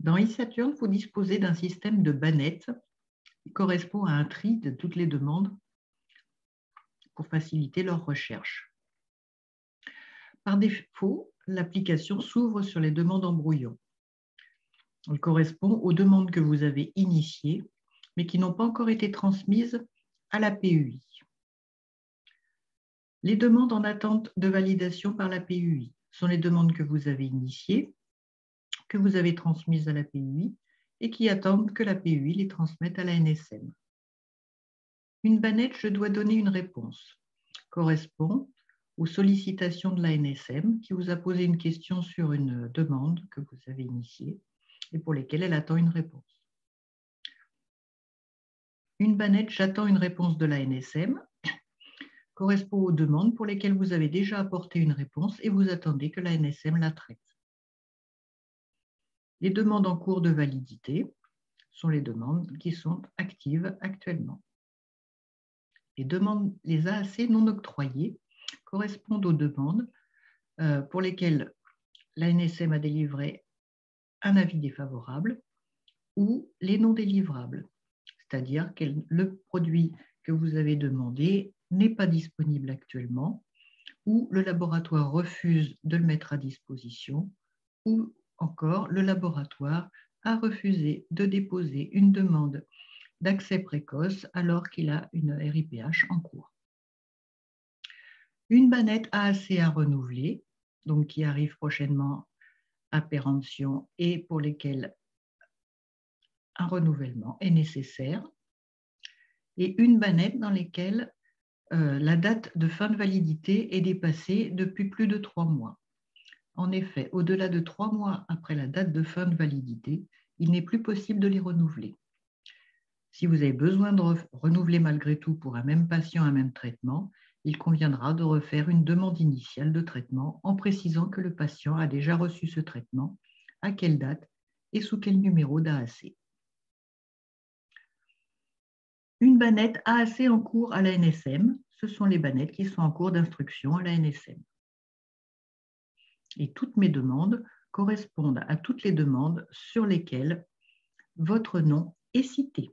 Dans e-Saturn, vous disposez d'un système de bannettes qui correspond à un tri de toutes les demandes pour faciliter leur recherche. Par défaut, l'application s'ouvre sur les demandes en brouillon. Elle correspond aux demandes que vous avez initiées, mais qui n'ont pas encore été transmises à la PEI. Les demandes en attente de validation par la PEI sont les demandes que vous avez initiées, que vous avez transmises à la PEI et qui attendent que la PEI les transmette à la NSM. Une bannette « Je dois donner une réponse » correspond aux sollicitations de la NSM qui vous a posé une question sur une demande que vous avez initiée et pour lesquelles elle attend une réponse. Une bannette « J'attends une réponse de la NSM » correspond aux demandes pour lesquelles vous avez déjà apporté une réponse et vous attendez que la NSM la traite. Les demandes en cours de validité sont les demandes qui sont actives actuellement. Les AAC non octroyées correspondent aux demandes pour lesquelles la NSM a délivré un avis défavorable ou les non délivrables, c'est-à-dire que le produit que vous avez demandé n'est pas disponible actuellement, ou le laboratoire refuse de le mettre à disposition, ou encore le laboratoire a refusé de déposer une demande d'accès précoce alors qu'il a une RIPH en cours. Une bannette AAC à renouveler, donc qui arrive prochainement à péremption et pour lesquelles un renouvellement est nécessaire, et une bannette dans lesquelles la date de fin de validité est dépassée depuis plus de 3 mois. En effet, au-delà de 3 mois après la date de fin de validité, il n'est plus possible de les renouveler. Si vous avez besoin de renouveler malgré tout pour un même patient, un même traitement, il conviendra de refaire une demande initiale de traitement en précisant que le patient a déjà reçu ce traitement, à quelle date et sous quel numéro d'AAC. Une bannette AAC en cours à la NSM, ce sont les bannettes qui sont en cours d'instruction à la NSM. Et toutes mes demandes correspondent à toutes les demandes sur lesquelles votre nom est cité.